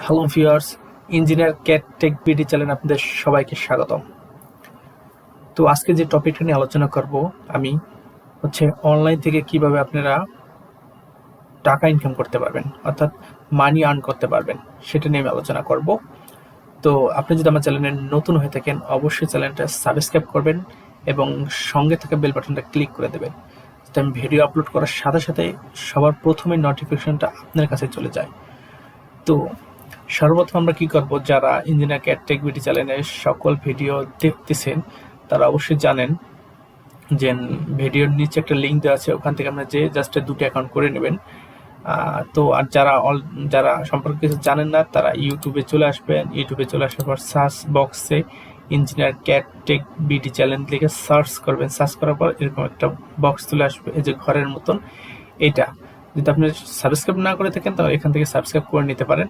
Hello viewers, engineer cat tech BD চ্যানেলে আপনাদের সবাইকে স্বাগতম। তো আজকে যে টপিকটা নিয়ে আলোচনা করব আমি হচ্ছে অনলাইন থেকে কিভাবে আপনারা টাকা ইনকাম করতে পারবেন, অর্থাৎ মানি আর্ন করতে পারবেন, সেটা নিয়ে আমি আলোচনা করব। তো আপনি যদি আমার চ্যানেলে নতুন হয়ে থাকেন অবশ্যই চ্যানেলটা সাবস্ক্রাইব করবেন এবং সঙ্গে থাকা বেল বাটনটা ক্লিক করে দেবেন, যাতে আমি ভিডিও আপলোড করার সাথে সাথে সবার প্রথমে নোটিফিকেশনটা আপনার কাছে চলে যায়। তো সর্বপ্রথম আমরা কি করব, যারা ইঞ্জিনিয়ার ক্যাট টেক বিডি চ্যানেলের সকল ভিডিও দেখতেছেন তারা অবশ্যই জানেন যে ভিডিওর নিচে একটা লিঙ্ক দেওয়া আছে, ওখান থেকে আপনারা যে জাস্ট দুটো অ্যাকাউন্ট করে নেবেন। তো আর যারা সম্পর্কে কিছু জানেন না তারা ইউটিউবে চলে আসবেন। ইউটিউবে চলে আসার পর সার্চ বক্সে engineer cat tech BD channel লিখে সার্চ করবেন। সার্চ করার পর এরকম একটা বক্স চলে আসবে, এই যে ঘরের মতন। এটা যদি আপনি সাবস্ক্রাইব না করে থাকেন তাহলে এখান থেকে সাবস্ক্রাইব করে নিতে পারেন।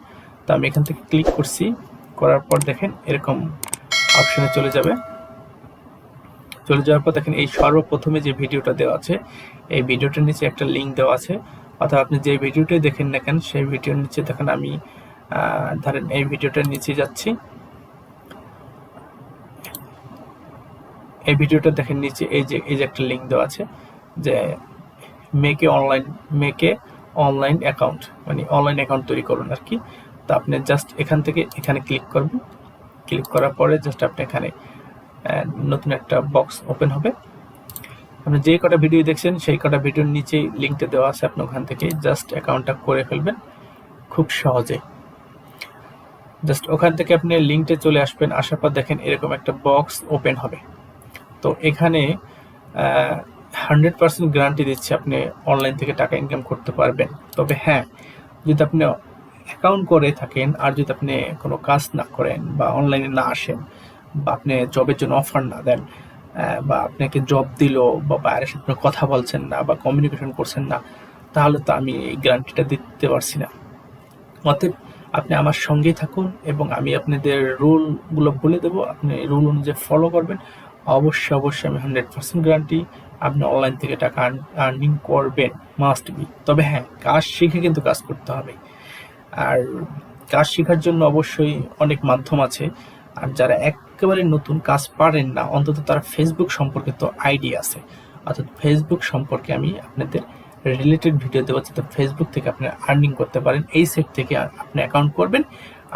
তো আমি এখান থেকে ক্লিক করছি, করার পর দেখেন এরকম অপশনে চলে যাবে। চলে যাওয়ার পর দেখেন এই সর্বপ্রথমে যে ভিডিওটা দেওয়া আছে, এই ভিডিওটার নিচে একটা লিঙ্ক দেওয়া আছে, অর্থাৎ আপনি যে ভিডিওটাই দেখেন না কেন সেই ভিডিওর নিচে দেখেন আমি ধরেন এই ভিডিওটার নিচে যাচ্ছি। এই ভিডিওটা দেখেন নিচে এই যে একটা লিঙ্ক দেওয়া আছে যে মেকে অনলাইন অ্যাকাউন্ট, মানে অনলাইন অ্যাকাউন্ট তৈরি করুন আর কি। তো আপনি জাস্ট এখান থেকে এখানে ক্লিক করবেন। ক্লিক করার পরে জাস্ট আপনি এখানে নতুন একটা বক্স ওপেন হবে। আপনি যে কটা ভিডিও দেখছেন সেই কটা ভিডিওর নিচেই লিঙ্কটা দেওয়া আছে, আপনি ওখান থেকে জাস্ট অ্যাকাউন্টটা করে ফেলবেন খুব সহজে। জাস্ট ওখান থেকে আপনি লিঙ্কটা চলে আসবেন, আসার পর দেখেন এরকম একটা বক্স ওপেন হবে। তো এখানে 100% গ্যারান্টি দিচ্ছে আপনি অনলাইন থেকে টাকা ইনকাম করতে পারবেন। তবে হ্যাঁ, যদি আপনি অ্যাকাউন্ট করে থাকেন আর যদি আপনি কোনো কাজ না করেন বা অনলাইনে না আসেন বা আপনি জবের জন্য অফার না দেন বা আপনাকে জব দিল বা বাইরের সাথে কথা বলছেন না বা কমিউনিকেশন করছেন না, তাহলে তো আমি এই গ্যারান্টিটা দিতে পারছি না। অতএব আপনি আমার সঙ্গেই থাকুন এবং আমি আপনাদের রুলগুলো বলে দেবো, আপনি রুল অনুযায়ী ফলো করবেন। অবশ্যই আমি 100% গ্যারান্টি আপনি অনলাইন থেকে টাকা আর্নিং করবেন, মাস্ট বি। তবে হ্যাঁ, কাজ শিখে কিন্তু কাজ করতে হবে। আর কাজ শেখার জন্য অবশ্যই অনেক মাধ্যম আছে। আর যারা একেবারে নতুন কাজ পারেন না, অন্তত তারা ফেসবুক সম্পর্কে তো আইডিয়া আছে, অর্থাৎ ফেসবুক সম্পর্কে আমি আপনাদের রিলেটেড ভিডিও দেবো, যাতে ফেসবুক থেকে আপনি আর্নিং করতে পারেন। এই সেট থেকে আপনি অ্যাকাউন্ট করবেন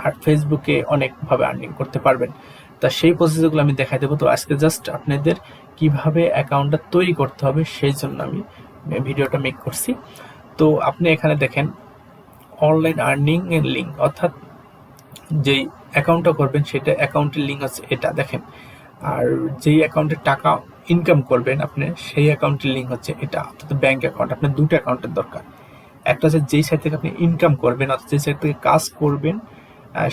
আর ফেসবুকে অনেকভাবে আর্নিং করতে পারবেন। তা সেই প্রসেসগুলো আমি দেখাই দেবো। তো আজকে জাস্ট আপনাদের কিভাবে অ্যাকাউন্টটা তৈরি করতে হবে সেই জন্য আমি ভিডিওটা মেক করছি। তো আপনি এখানে দেখেন অনলাইন আর্নিং এর লিঙ্ক, অর্থাৎ যেই অ্যাকাউন্টটা করবেন সেটা অ্যাকাউন্টের লিঙ্ক আছে এটা দেখেন। আর যেই অ্যাকাউন্টে টাকা ইনকাম করবেন আপনি সেই অ্যাকাউন্টের লিঙ্ক হচ্ছে এটা, অর্থাৎ ব্যাংক অ্যাকাউন্ট। আপনার দুটো অ্যাকাউন্টের দরকার। একটা হচ্ছে যেই সাইট থেকে আপনি ইনকাম করবেন, অর্থাৎ যেই সাইট থেকে কাজ করবেন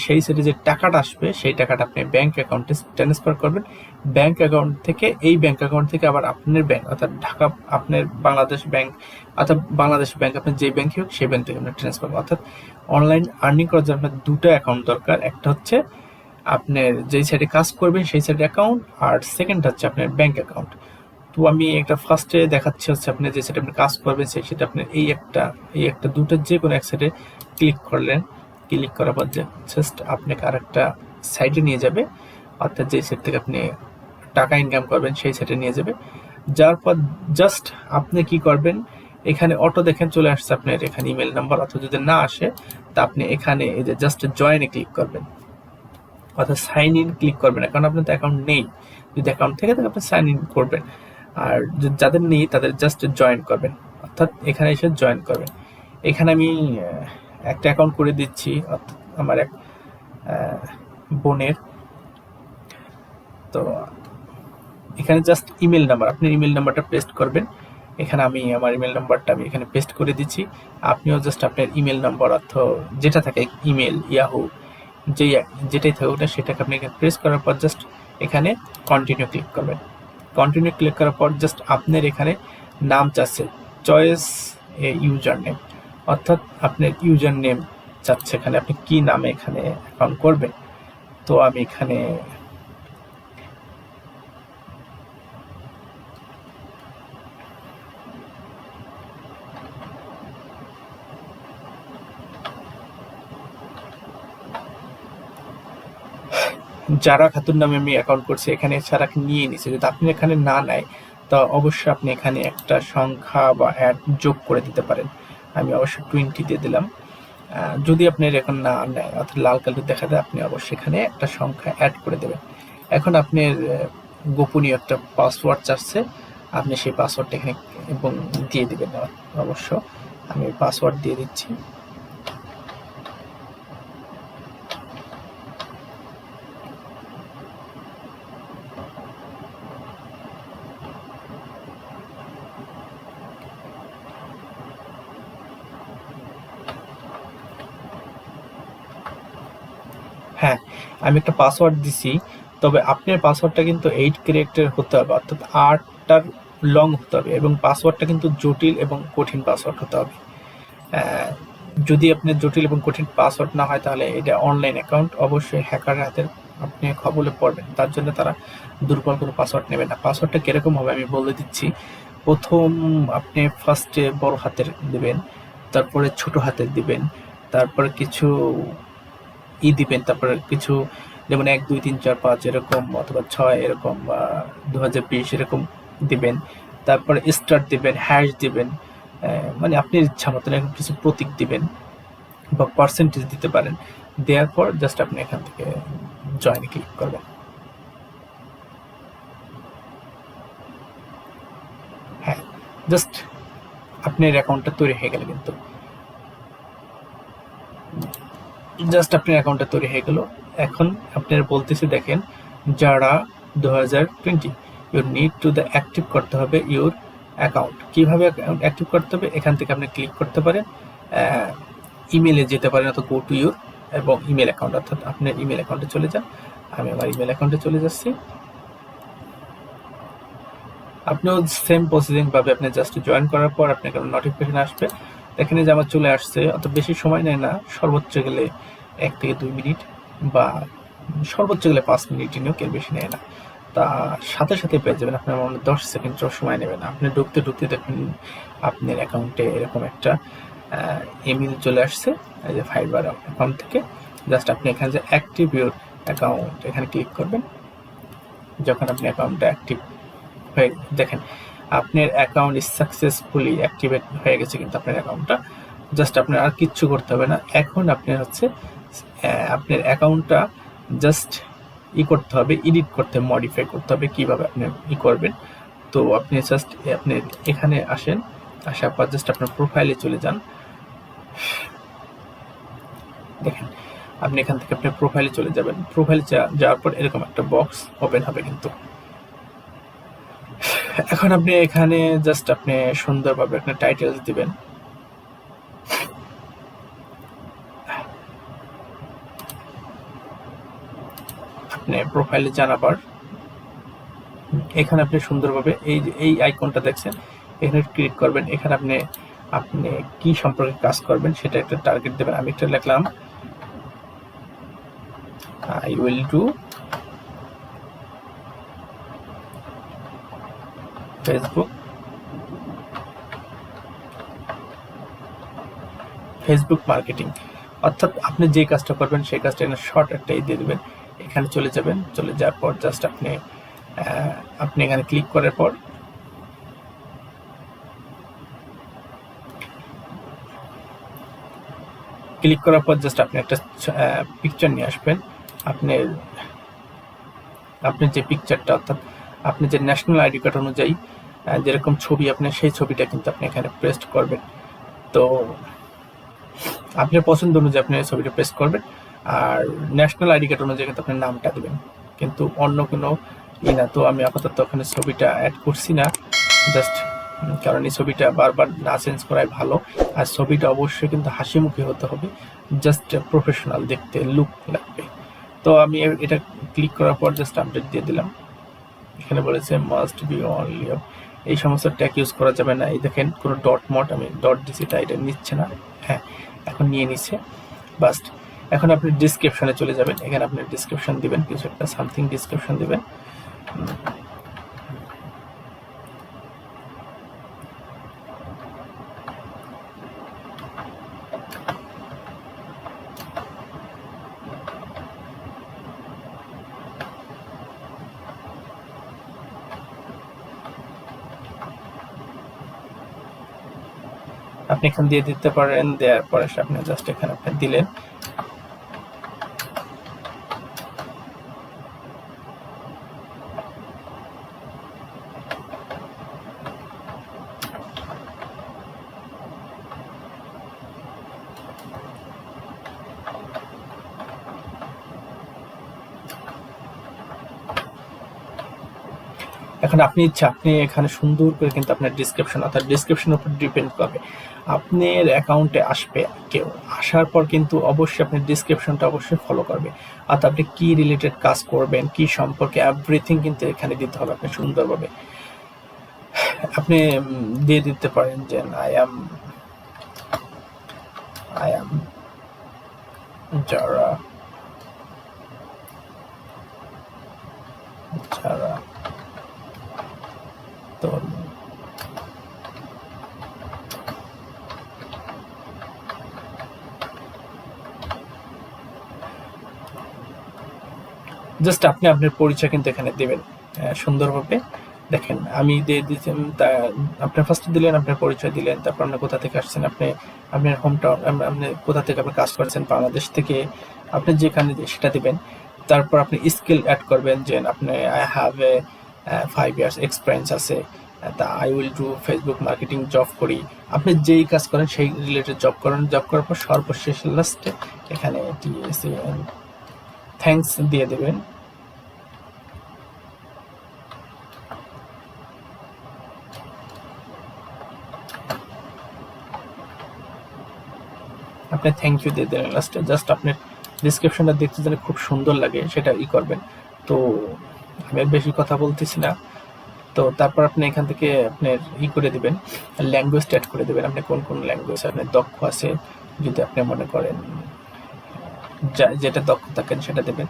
সেই সাইটে যে টাকাটা আসবে সেই টাকাটা আপনি ব্যাংক অ্যাকাউন্টে ট্রান্সফার করবেন। ব্যাংক অ্যাকাউন্ট থেকে এই ব্যাংক অ্যাকাউন্ট থেকে আবার আপনার ব্যাংক, অর্থাৎ ঢাকা আপনার বাংলাদেশ ব্যাংক, অর্থাৎ বাংলাদেশ ব্যাংক আপনার যে ব্যাংকে হোক সেই ব্যাংক থেকে আপনি ট্রান্সফার। অর্থাৎ অনলাইন আর্নিং করার জন্য আপনার দুটো অ্যাকাউন্ট দরকার। একটা হচ্ছে আপনার যেই সাইটে কাজ করবেন সেই সাইটে অ্যাকাউন্ট, আর সেকেন্ড হচ্ছে আপনার ব্যাংক অ্যাকাউন্ট। তো আমি একটা ফার্স্টে দেখাচ্ছি হচ্ছে আপনি যে সাইটে আপনি কাজ করবেন সেই সাইটে আপনি এই একটা দুটো যে কোনো এক সাইটে ক্লিক করলেন। ক্লিক করার পর জাস্ট আপনাকে আর একটা সাইটে নিয়ে যাবে, অর্থাৎ যে সাইট থেকে আপনি টাকা ইনকাম করবেন সেই সাইটে নিয়ে যাবে। যাওয়ার পর জাস্ট আপনি কি করবেন, এখানে অটো দেখেন চলে আসছে আপনার এখানে ইমেল নাম্বার, অথবা যদি না আসে তা আপনি এখানে এই যে জাস্ট জয়েনে ক্লিক করবেন, অর্থাৎ সাইন ইন ক্লিক করবেন না, কারণ আপনার তো অ্যাকাউন্ট নেই। যদি অ্যাকাউন্ট থেকে থাকে আপনি সাইন ইন করবেন, আর যাদের নেই তাদের জাস্ট জয়েন করবেন, অর্থাৎ এখানে এসে জয়েন করবেন। এখানে আমি একটা অ্যাকাউন্ট করে দিচ্ছি, অর্থাৎ আমার এক বোনের। তো এখানে জাস্ট ইমেল নাম্বার, আপনি ইমেল নাম্বারটা পেস্ট করবেন। এখানে আমি আমার ইমেল নাম্বারটা আমি এখানে পেস্ট করে দিচ্ছি। আপনিও জাস্ট আপনার ইমেল নাম্বার অর্থ যেটা থাকে ইমেল, ইয়াহু, যেটাই থাকুক না সেটাকে আপনি এখানে প্রেস করার পর জাস্ট এখানে কন্টিনিউ ক্লিক করবেন। কন্টিনিউ ক্লিক করার পর জাস্ট আপনার এখানে নাম চাচ্ছে, চয়েস এ ইউজার নেম, অর্থাৎ আপনার ইউজার নেম চাচ্ছে এখানে আপনি কি নামে এখানে অ্যাকাউন্ট করবেন। তো আমি এখানে যারা খাতুন নামে আমি অ্যাকাউন্ট করছি, এখানে সারা নিয়ে নিছে। যদি আপনি এখানে না নেয় তো অবশ্যই আপনি এখানে একটা সংখ্যা বা অ্যাড যোগ করে দিতে পারেন। আমি অবশ্যই 20 দিয়ে দিলাম। যদি আপনার এখন না নেয় অর্থাৎ লাল কালার দেখা দেয়, আপনি অবশ্যই এখানে একটা সংখ্যা অ্যাড করে দেবেন। এখন আপনার গোপনীয় একটা পাসওয়ার্ড চাচ্ছে, আপনি সেই পাসওয়ার্ডটা এখানে এবং দিয়ে দিবেন। অবশ্য আমি পাসওয়ার্ড দিয়ে দিচ্ছি। হ্যাঁ, আমি একটা পাসওয়ার্ড দিছি, তবে আপনার পাসওয়ার্ডটা কিন্তু 8 ক্যারেক্টার হতে হবে, অর্থাৎ 8টার লং হতে হবে, এবং পাসওয়ার্ডটা কিন্তু জটিল এবং কঠিন পাসওয়ার্ড হতে হবে। যদি আপনার জটিল এবং কঠিন পাসওয়ার্ড না হয়, তাহলে এটা অনলাইন অ্যাকাউন্ট, অবশ্যই হ্যাকার হাতের আপনি খবরে পড়বেন। তার জন্য তারা দুর্বল কোনো পাসওয়ার্ড নেবে না। পাসওয়ার্ডটা কিরকম হবে আমি বলে দিচ্ছি। প্রথম আপনি ফার্স্টে বড় হাতের দিবেন, তারপরে ছোট হাতের দিবেন, তারপরে কিছু দিবেন, তারপরে কিছু যেমন 1 2 3 4 5 এরকম, অথবা 6 এরকম, 2020 এরকম দিবেন। তারপরে স্টার দিবেন, হ্যাশ দিবেন, মানে আপনার ইচ্ছা মতন এরকম কিছু প্রতীক দিবেন বা পার্সেন্টেজ দিতে পারেন। দেওয়ার পর জাস্ট আপনি এখান থেকে জয়েন ক্লিক করবেন। হ্যাঁ, জাস্ট আপনার অ্যাকাউন্টটা তৈরি হয়ে গেল। কিন্তু জাস্ট আপনার অ্যাকাউন্টটা তৈরি হয়ে গেল। এখন আপনার বলতেছে দেখেন, যারা 2020 your need to the active করতে হবে ইউর অ্যাকাউন্ট। কীভাবে অ্যাক্টিভ করতে হবে, এখান থেকে আপনি ক্লিক করতে পারেন, ইমেলে যেতে পারেন, অথবা গো টু ইউর এবং ইমেল অ্যাকাউন্ট, অর্থাৎ আপনার ইমেল অ্যাকাউন্টে চলে যান। আমি আমার ইমেল অ্যাকাউন্টে চলে যাচ্ছি। আপনিও সেম প্রসেসিংভাবে আপনি জাস্ট জয়েন করার পর আপনার কোনো নোটিফিকেশন আসবে। এখানে যে আমার চলে আসছে, অত বেশি সময় নেয় না, সর্বোচ্চ গেলে 1 থেকে 2 মিনিট, বা সর্বোচ্চ গেলে 5 মিনিট নিয়েও কেউ বেশি নেয় না। তা সাথে সাথে পেয়ে যাবেন, আপনার মনে 10 সেকেন্ড সময় নেবে না। আপনি ঢুকতে ঢুকতে দেখুন আপনার অ্যাকাউন্টে এরকম একটা ইমেল চলে আসছে, এই যে ফাইবার অ্যাকাউন্ট থেকে। জাস্ট আপনি এখানে যে অ্যাক্টিভ ইউর অ্যাকাউন্ট এখানে ক্লিক করবেন। যখন আপনি অ্যাকাউন্টটা অ্যাক্টিভ হয়ে দেখেন আপনার অ্যাকাউন্ট সাকসেসফুলি অ্যাক্টিভেট হয়ে গেছে, কিন্তু আপনার অ্যাকাউন্টটা জাস্ট আপনার আর কিচ্ছু করতে হবে না। এখন আপনার হচ্ছে আপনার অ্যাকাউন্টটা জাস্ট করতে হবে, এডিট করতে, মডিফাই করতে হবে। কিভাবে আপনি করবেন, তো আপনি জাস্ট আপনি এখানে আসেন, আসার পর জাস্ট আপনার প্রোফাইলে চলে যান। দেখেন আপনি এখান থেকে আপনার প্রোফাইলে চলে যাবেন। প্রোফাইলে যাওয়ার পর এরকম একটা বক্স ওপেন হবে। কিন্তু এখন আপনি এখানে জাস্ট আপনি সুন্দরভাবে একটা টাইটেলস দিবেন। আপনি প্রোফাইলে জানাবার এখানে আপনি সুন্দরভাবে এই আইকনটা দেখছেন, এখানে ক্লিক করবেন। এখানে আপনি আপনি কি সম্পর্কে কাজ করবেন সেটা একটা টার্গেট দেবেন। আমি একটা লিখলাম, I will do Facebook marketing, অর্থাৎ আপনি যে কাজটা করবেন সেই কাজটা এখানে শর্ট একটা দিয়ে দেবেন। এখানে চলে যাবেন, চলে যাওয়ার পর জাস্ট আপনি আপনি এখানে ক্লিক করার পর জাস্ট আপনি একটা পিকচার নিয়ে আসবেন। আপনার যে পিকচারটা, অর্থাৎ আপনি যে ন্যাশনাল আইডি কার্ড অনুযায়ী যেরকম ছবি, আপনার সেই ছবিটা কিন্তু আপনি এখানে পেস্ট করবেন। তো আপনার পছন্দ অনুযায়ী আপনি ছবিটা পেস্ট করবেন, আর ন্যাশনাল আইডি কার্ড অনুযায়ী কিন্তু আপনার নামটা দেবেন, কিন্তু অন্য কোনো না। তো আমি আপাতত ওখানে ছবিটা অ্যাড করছি না, জাস্ট কারণ এই ছবিটা বারবার না চেঞ্জ করাই ভালো। আর ছবিটা অবশ্যই কিন্তু হাসিমুখী হতে হবে, জাস্ট প্রফেশনাল দেখতে লুক লাগবে। তো আমি এটা ক্লিক করার পর জাস্ট আপডেট দিয়ে দিলাম। এখানে বলেছে মাস্ট বি অনলি, এই সমস্ত ট্যাগ ইউজ করা যাবে না। এই দেখেন কোনো ডট মট, আমি ডট দিছি তাই এটা নিচ্ছে না। হ্যাঁ, এখন নিয়ে নিচ্ছে। বাস্ট, এখন আপনি ডিসক্রিপশনে চলে যাবেন। এখানে আপনি ডিসক্রিপশন দিবেন, কিছু একটা সামথিং ডিসক্রিপশন দিবেন। আপনি এখানে দিয়ে দিতে পারেন। দেওয়ার পরে আপনি জাস্ট এখানে আপনি দিলেন। এখন আপনি ইচ্ছা আপনি এখানে সুন্দর করে কিন্তু আপনার ডিসক্রিপশন অর্থাৎ ডিসক্রিপশনের উপর ডিপেন্ড করবে। আপনার অ্যাকাউন্টে আসবে কেউ, আসার পর কিন্তু অবশ্যই আপনার ডিসক্রিপশনটা অবশ্যই ফলো করবে। অর্থাৎ আপনি কি রিলেটেড কাজ করবেন, কি সম্পর্কে এভরিথিং কিন্তু এখানে দিতে হবে আপনি সুন্দরভাবে। আপনি দিয়ে দিতে পারেন যে আই অ্যাম যারা তো জাস্ট আপনি আপনার পরিচয় কিন্তু এখানে দেবেন সুন্দরভাবে। দেখেন আমি দিয়ে দিচ্ছি, আপনার ফার্স্টে দিলেন আপনার পরিচয় দিলেন, তারপর আপনি কোথা থেকে আসছেন, আপনি আপনার হোম টাউন, আপনি কোথা থেকে আপনি কাজ করছেন, বাংলাদেশ থেকে আপনি যেখানে সেটা দিবেন। তারপর আপনি স্কিল অ্যাড করবেন যে আপনি I have a 5 years experience আছে, তা I will do Facebook marketing job করি। আপনি যেই কাজ করেন সেই রিলেটেড জব করেন। জব করার পর সর্বশেষ লাস্টে এখানে টিএসি থ্যাঙ্কস দিয়ে দেবেন। আপনি থ্যাংক ইউ দিয়ে দেবেন লাস্টে। জাস্ট আপনার ডিসক্রিপশনটা দেখতে যেন খুব সুন্দর লাগে সেটা করবেন। তো আমি বেশি কথা বলতেছি না। তো তারপর আপনি এখান থেকে আপনার করে দিবেন, ল্যাঙ্গুয়েজটা অ্যাড করে দেবেন। আপনি কোন কোন ল্যাঙ্গুয়েজ আপনার দক্ষ আছে, যদি আপনি মনে করেন যেটা দক্ষ থাকেন সেটা দেবেন।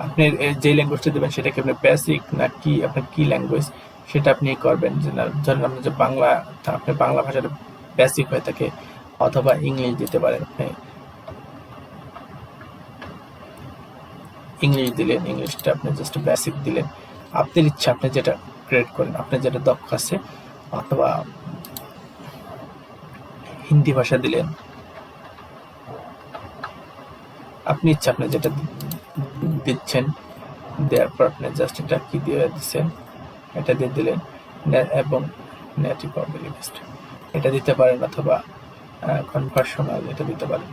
আপনি যে ল্যাঙ্গুয়েজটা দেবেন সেটা কি আপনার বেসিক না কি আপনার কি ল্যাঙ্গুয়েজ সেটা আপনি করবেন। যে ধরেন আপনি যে বাংলা, আপনি বাংলা ভাষাটা বেসিক হয়ে থাকে, অথবা ইংলিশ দিতে পারেন। আপনি ইংলিশ দিলেন, ইংলিশটা আপনি জাস্ট বেসিক দিলেন। আপনার ইচ্ছা আপনি যেটা ক্রিয়েট করেন, আপনার যেটা দক্ষ আছে, অথবা হিন্দি ভাষা দিলেন, আপনি ইচ্ছা আপনি যেটা দিচ্ছেন। দেওয়ার পর আপনি জাস্ট এটা কি দিয়ে দিচ্ছেন, এটা দিয়ে দিলেন, এবং নেটিভ অবলিভিস্ট এটা দিতে পারেন, অথবা কনভার্সনাল এটা দিতে পারেন,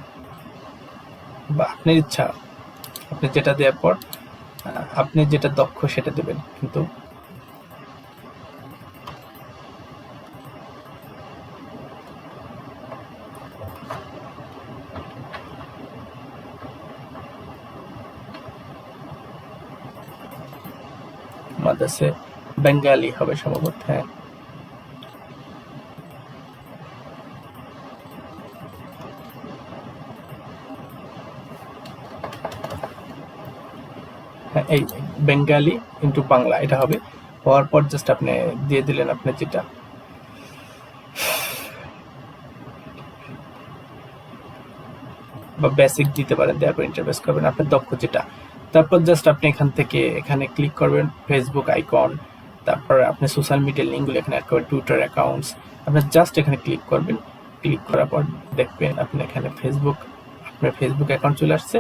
বা আপনার ইচ্ছা আপনি যেটা দেওয়ার পর আপনি যেটা দক্ষ সেটা দেবেন। কিন্তু মাদ্রাসে বেঙ্গালি হবে সম্ভবত। হ্যাঁ, হ্যাঁ এই বেঙ্গালি ইন্টু বাংলা এটা হবে। হওয়ার পর জাস্ট আপনি দিয়ে দিলেন আপনি যেটা বা বেসিক দিতে পারেন। দেওয়ার পর ইন্টারভেস করবেন আপনার দক্ষ যেটা। তারপর জাস্ট আপনি এখান থেকে এখানে ক্লিক করবেন ফেসবুক আইকন, তারপর আপনি সোশ্যাল মিডিয়ার লিঙ্কগুলো এখানে অ্যাড করবেন, টুইটার অ্যাকাউন্টস আপনি জাস্ট এখানে ক্লিক করবেন। ক্লিক করার পর দেখবেন আপনি এখানে ফেসবুক, আপনার ফেসবুক অ্যাকাউন্ট চলে আসছে।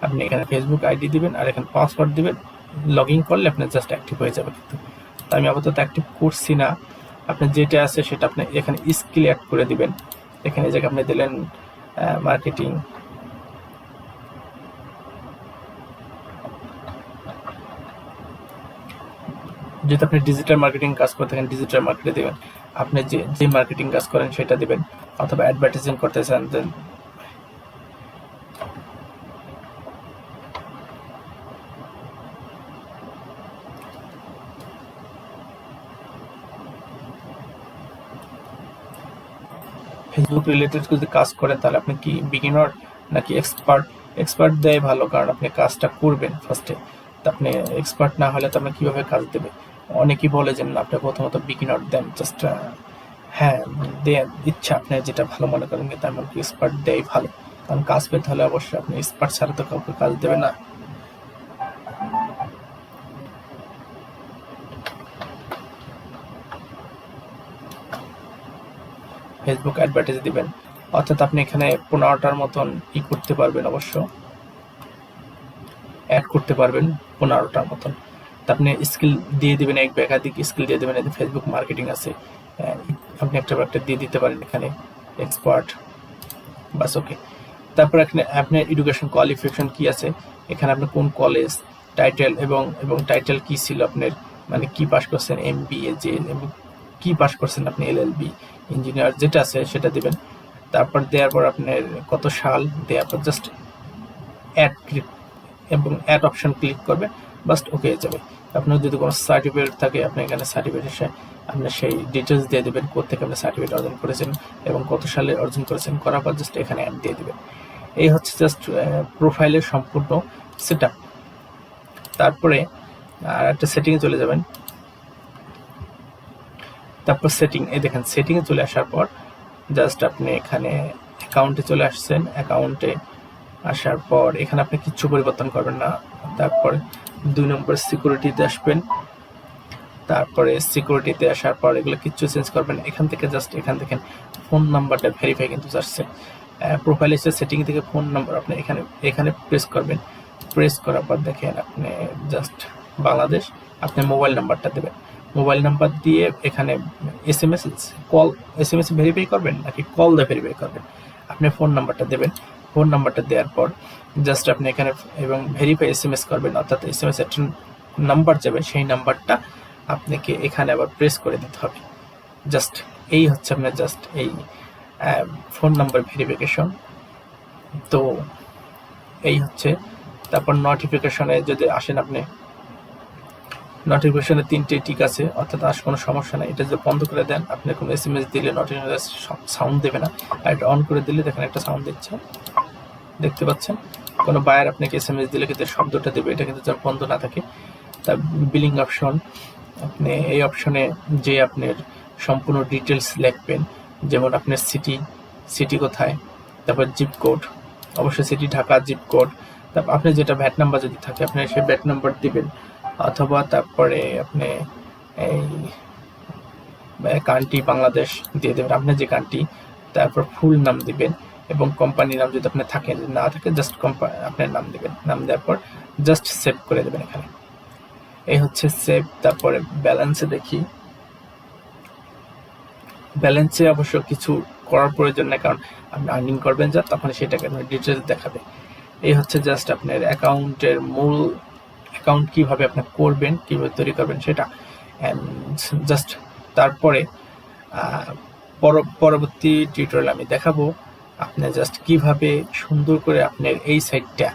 আপনি এখানে ফেসবুক আইডি দিবেন আর এখানে পাসওয়ার্ড দিবেন। লগ ইন করলে আপনার জাস্ট অ্যাক্টিভ হয়ে যাবে। কিন্তু তো আমি আপাতত অ্যাক্টিভ করছি না। আপনার যেটা আছে সেটা আপনি এখানে স্কিল অ্যাড করে দিবেন। এখানে যে আপনি দিলেন মার্কেটিং, যদি আপনি ডিজিটাল মার্কেটিং কাজ করে থাকেন ডিজিটাল মার্কেটে দেবেন। আপনি যে মার্কেটিং কাজ করেন সেটা দেবেন, অথবা অ্যাডভার্টাইজিং করতে চান দেন। ফেসবুক রিলেটেড যদি কাজ করেন তাহলে আপনি কি বিগিনার নাকি এক্সপার্ট? এক্সপার্ট দেয় ভালো, কারণ আপনি কাজটা করবেন ফার্স্টে। তো আপনি এক্সপার্ট না হলে তো আপনার কীভাবে কাজ দেবে? অনেকেই বলে যে না আপনি প্রথমত বিগিনার দেন, জাস্ট হ্যাঁ দেন ইচ্ছা আপনি যেটা ভালো মনে করেন, কিন্তু এমনকি এক্সপার্ট দেয় ভালো। কারণ কাজ পেতে হলে অবশ্যই আপনি এক্সপার্ট ছাড়া তো কাউকে কাজ দেবে না। ফেসবুক অ্যাডভার্টাইজ দিবেন, অর্থাৎ আপনি এখানে 15টার মতন করতে পারবেন, অবশ্য অ্যাড করতে পারবেন 15টার মতন। তা আপনি স্কিল দিয়ে দিবেন, একাধিক স্কিল দিয়ে দেবেন। ফেসবুক মার্কেটিং আছে, আপনি একটা দিয়ে দিতে পারেন এখানে এক্সপার্ট, বাস ওকে। তারপর এখানে আপনার এডুকেশন কোয়ালিফিকেশন কি আছে, এখানে আপনি কোন কলেজ, টাইটেল এবং টাইটেল কি ছিল আপনার, মানে কি পাস করছেন, MBA যে এবং কি পাস করছেন আপনি, LLB, ইঞ্জিনিয়ার যেটা আছে সেটা দিবেন। তারপর দেওয়ার পর আপনার কত সাল, দেওয়ার পর জাস্ট অ্যাড ক্লিক এবং অ্যাড অপশন ক্লিক করবেন, বাস ওকে হয়ে যাবে। আপনার যদি কোনো সার্টিফিকেট থাকে আপনি এখানে সার্টিফিকেট আপনার সেই ডিটেলস দিয়ে দেবেন, কোথেকে আপনি সার্টিফিকেট অর্জন করেছেন এবং কত সালে অর্জন করেছেন, করার পর জাস্ট এখানে অ্যাড দিয়ে দেবেন। এই হচ্ছে জাস্ট প্রোফাইলের সম্পূর্ণ সেট আপ। তারপরে আর একটা সেটিংয়ে চলে যাবেন। তারপর সেটিং, এই দেখেন সেটিংয়ে চলে আসার পর জাস্ট আপনি এখানে অ্যাকাউন্টে চলে আসছেন। অ্যাকাউন্টে আসার পর এখানে আপনি কিচ্ছু পরিবর্তন করবেন না। তারপরে 2 নম্বর সিকিউরিটিতে আসবেন। তারপরে সিকিউরিটিতে আসার পর এগুলো কিচ্ছু চেঞ্জ করবেন। এখান থেকে জাস্ট এখান থেকে ফোন নাম্বারটা ভেরিফাই কিন্তু আসছে। প্রোফাইল সেটিং থেকে ফোন নাম্বার আপনি এখানে প্রেস করবেন। প্রেস করার পর দেখেন আপনি জাস্ট বাংলাদেশ, আপনি মোবাইল নাম্বারটা দেবেন। মোবাইল নাম্বার দিয়ে এখানে এসএমএস ভেরিফাই করবেন নাকি কল দিয়ে ভেরিফাই করবেন, আপনি ফোন নাম্বারটা দেবেন। ফোন নাম্বারটা দেওয়ার পর জাস্ট আপনি এখানে এবং ভেরিফাই এসএমএস করবেন, অর্থাৎ এসএমএস একটা নাম্বার যাবে, সেই নাম্বারটা আপনাকে এখানে আবার প্রেস করে দিতে হবে। জাস্ট এই হচ্ছে আপনার জাস্ট এই ফোন নাম্বার ভেরিফিকেশন। তো এই হচ্ছে। তারপর নোটিফিকেশনে যদি আসেন, আপনি নোটিফিকেশনে 3টে টিক আছে, অর্থাৎ আর কোনো সমস্যা নেই। এটা যদি বন্ধ করে দেন, আপনি কোনো এসএমএস দিলে নোটিফিকেশন সাউন্ড দেবে না, আর এটা অন করে দিলে দেখেন একটা সাউন্ড দিচ্ছে, দেখতে পাচ্ছেন। কোনো বায়ার আপনাকে এসএমএস দিলে কিন্তু শব্দটা দেবে, এটা কিন্তু যেন বন্ধ না থাকে। তার বিলিং অপশন, আপনি এই অপশনে যে আপনার সম্পূর্ণ ডিটেলস লিখবেন, যেমন আপনার সিটি কোথায়, তারপর জিপ কোড, অবশ্যই সিটি ঢাকা, জিপ কোড, তারপর আপনি যেটা ভ্যাট নাম্বার যদি থাকে আপনি সেই ভ্যাট নাম্বার দিবেন, অথবা তারপরে আপনি এই কান্ট্রি বাংলাদেশ দিয়ে দেবেন, আপনার যে কান্ট্রি, তারপর ফুল নাম দিবেন এবং কোম্পানির নাম যদি আপনার থাকে, না থাকে জাস্ট আপনার নাম দিবেন। নাম দেওয়ার পর জাস্ট সেভ করে দেবেন এখানে। এই হচ্ছে সেভ। তারপরে ব্যালেন্সে দেখি, ব্যালেন্সে অবশ্য কিছু করার প্রয়োজন নেই, কারণ আপনি আর্নিং করবেন যা তখন সেটাকে ডিটেলস দেখাবে। এই হচ্ছে জাস্ট আপনার অ্যাকাউন্টের মূল অ্যাকাউন্ট কিভাবে আপনি করবেন, কিভাবে তৈরি করবেন সেটা। জাস্ট তারপরে পরবর্তী টিউটোরিয়াল আমি দেখাবো আপনি জাস্ট কিভাবে সুন্দর করে আপনার এই সাইটটা,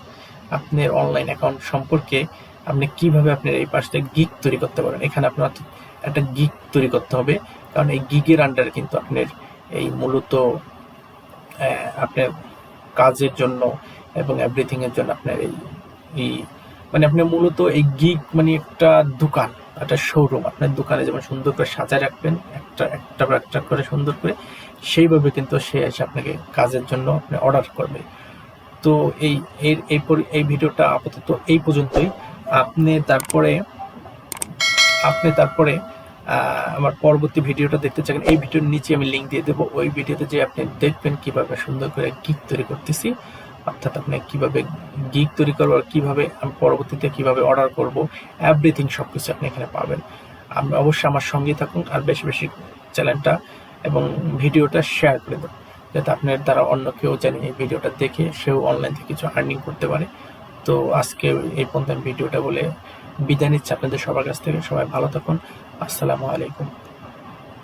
আপনার অনলাইন অ্যাকাউন্ট সম্পর্কে আপনি কিভাবে আপনার এই পাশটা গিগ তৈরি করতে পারেন। এখানে আপনার একটা গিগ তৈরি করতে হবে, কারণ এই গিগের আন্ডারে কিন্তু আপনার এই মূলত আপনার কাজের জন্য এবং এভরিথিং এর জন্য আপনার এই মানে আপনি মূলত এই গিগ মানে একটা দোকান, একটা শোরুম, আপনার দোকানে যেমন সুন্দর করে সাজায় রাখবেন একটা করে সুন্দর করে, সেইভাবে কিন্তু সে এসে আপনাকে কাজের জন্য আপনি অর্ডার করবে। তো এই ভিডিওটা আপাতত এই পর্যন্তই। আপনি তারপরে আমার পরবর্তী ভিডিওটা দেখতে চান, এই ভিডিওর নিচে আমি লিঙ্ক দিয়ে দেবো, ওই ভিডিওতে যে আপনি দেখবেন কিভাবে সুন্দর করে গিগ তৈরি করতেছি, অর্থাৎ আপনি কিভাবে গিগ তৈরি করবো, কিভাবে আমি পরবর্তীতে কিভাবে অর্ডার করব, এভরিথিং সবকিছু আপনি এখানে পাবেন। আপনি অবশ্যই আমার সঙ্গেই থাকুন, আর বেশি বেশি চ্যানেলটা এবং ভিডিওটা শেয়ার করে দেন, যাতে আপনার দ্বারা অন্য কেউ জানি এই ভিডিওটা দেখে সেও অনলাইন থেকে কিছু আর্নিং করতে পারে। তো আজকে এই পর্যন্ত ভিডিওটা বলে বিদায় নিচ্ছি আপনাদের সবার কাছ থেকে। সবাই ভালো থাকুন। আসসালামু আলাইকুম।